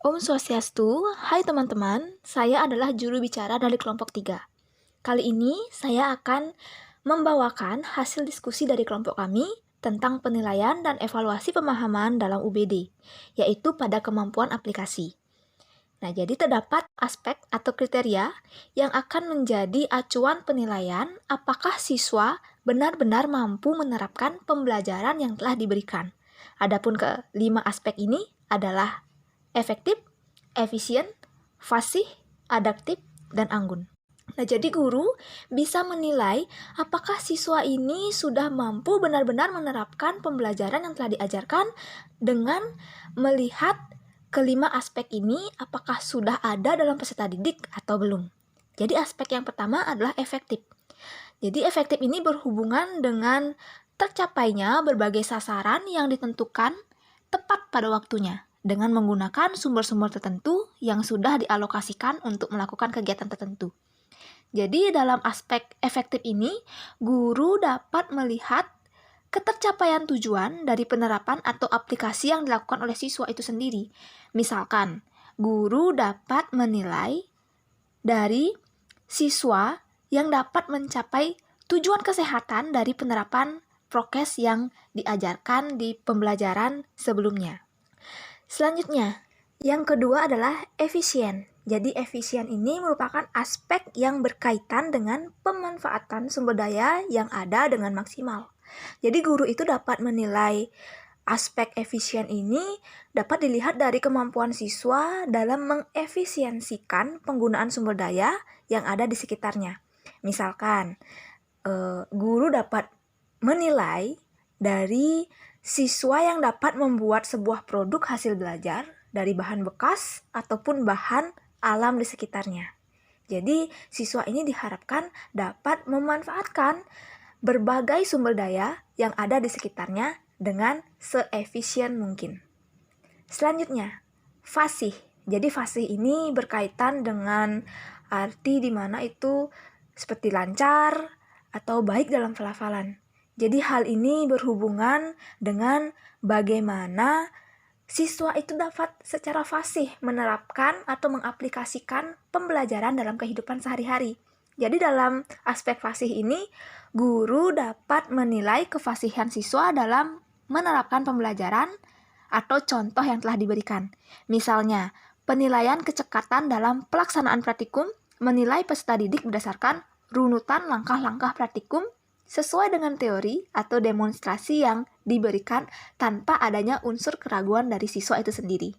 Om Swastiastu, hai teman-teman, saya adalah juru bicara dari kelompok 3. Kali ini saya akan membawakan hasil diskusi dari kelompok kami tentang penilaian dan evaluasi pemahaman dalam UBD, yaitu pada kemampuan aplikasi. Nah, jadi terdapat aspek atau kriteria yang akan menjadi acuan penilaian apakah siswa benar-benar mampu menerapkan pembelajaran yang telah diberikan. Adapun kelima aspek ini adalah efektif, efisien, fasih, adaptif, dan anggun. Nah, jadi guru bisa menilai apakah siswa ini sudah mampu benar-benar menerapkan pembelajaran yang telah diajarkan dengan melihat kelima aspek ini apakah sudah ada dalam peserta didik atau belum. Jadi aspek yang pertama adalah efektif. Jadi efektif ini berhubungan dengan tercapainya berbagai sasaran yang ditentukan tepat pada waktunya dengan menggunakan sumber-sumber tertentu yang sudah dialokasikan untuk melakukan kegiatan tertentu. Jadi dalam aspek efektif ini, guru dapat melihat ketercapaian tujuan dari penerapan atau aplikasi yang dilakukan oleh siswa itu sendiri. Misalkan, guru dapat menilai dari siswa yang dapat mencapai tujuan kesehatan dari penerapan prokes yang diajarkan di pembelajaran sebelumnya. Selanjutnya, yang kedua adalah efisien. Jadi efisien ini merupakan aspek yang berkaitan dengan pemanfaatan sumber daya yang ada dengan maksimal. Jadi guru itu dapat menilai aspek efisien ini dapat dilihat dari kemampuan siswa dalam mengefisiensikan penggunaan sumber daya yang ada di sekitarnya. Misalkan, guru dapat menilai dari siswa yang dapat membuat sebuah produk hasil belajar dari bahan bekas ataupun bahan alam di sekitarnya. Jadi, siswa ini diharapkan dapat memanfaatkan berbagai sumber daya yang ada di sekitarnya dengan seefisien mungkin. Selanjutnya, fasih. Jadi fasih ini berkaitan dengan arti di mana itu seperti lancar atau baik dalam pelafalan. Jadi hal ini berhubungan dengan bagaimana siswa itu dapat secara fasih menerapkan atau mengaplikasikan pembelajaran dalam kehidupan sehari-hari. Jadi dalam aspek fasih ini, guru dapat menilai kefasihan siswa dalam menerapkan pembelajaran atau contoh yang telah diberikan. Misalnya, penilaian kecekatan dalam pelaksanaan praktikum menilai peserta didik berdasarkan runutan langkah-langkah praktikum sesuai dengan teori atau demonstrasi yang diberikan tanpa adanya unsur keraguan dari siswa itu sendiri.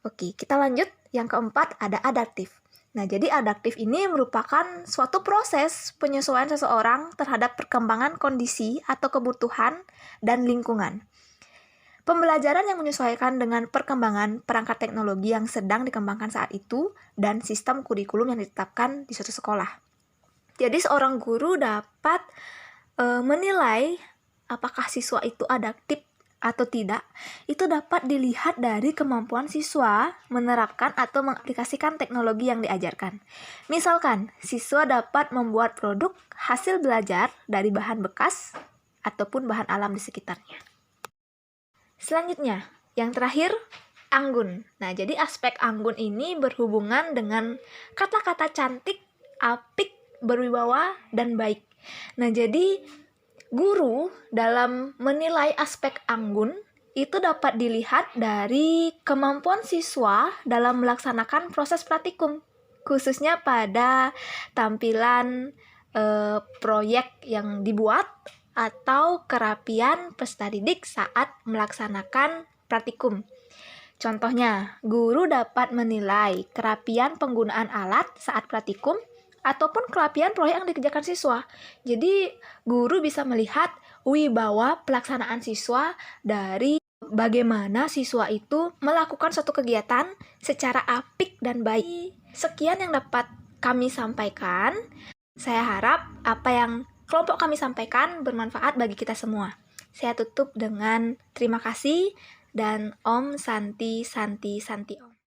Oke, kita lanjut. Yang keempat ada adaptif. Nah, jadi adaptif ini merupakan suatu proses penyesuaian seseorang terhadap perkembangan kondisi atau kebutuhan dan lingkungan. Pembelajaran yang menyesuaikan dengan perkembangan perangkat teknologi yang sedang dikembangkan saat itu dan sistem kurikulum yang ditetapkan di suatu sekolah. Jadi seorang guru dapat menilai apakah siswa itu adaptif atau tidak, itu dapat dilihat dari kemampuan siswa menerapkan atau mengaplikasikan teknologi yang diajarkan. Misalkan, siswa dapat membuat produk hasil belajar dari bahan bekas ataupun bahan alam di sekitarnya. Selanjutnya, yang terakhir, anggun. Nah, jadi aspek anggun ini berhubungan dengan kata-kata cantik, apik, berwibawa, dan baik. Nah, jadi guru dalam menilai aspek anggun itu dapat dilihat dari kemampuan siswa dalam melaksanakan proses praktikum, khususnya pada tampilan proyek yang dibuat atau kerapian peserta didik saat melaksanakan praktikum. Contohnya, guru dapat menilai kerapian penggunaan alat saat praktikum ataupun kerapian proyek yang dikerjakan siswa. Jadi, guru bisa melihat wibawa pelaksanaan siswa dari bagaimana siswa itu melakukan suatu kegiatan secara apik dan baik. Sekian yang dapat kami sampaikan. Saya harap apa yang kelompok kami sampaikan bermanfaat bagi kita semua. Saya tutup dengan terima kasih dan Om Santi Santi Santi Om.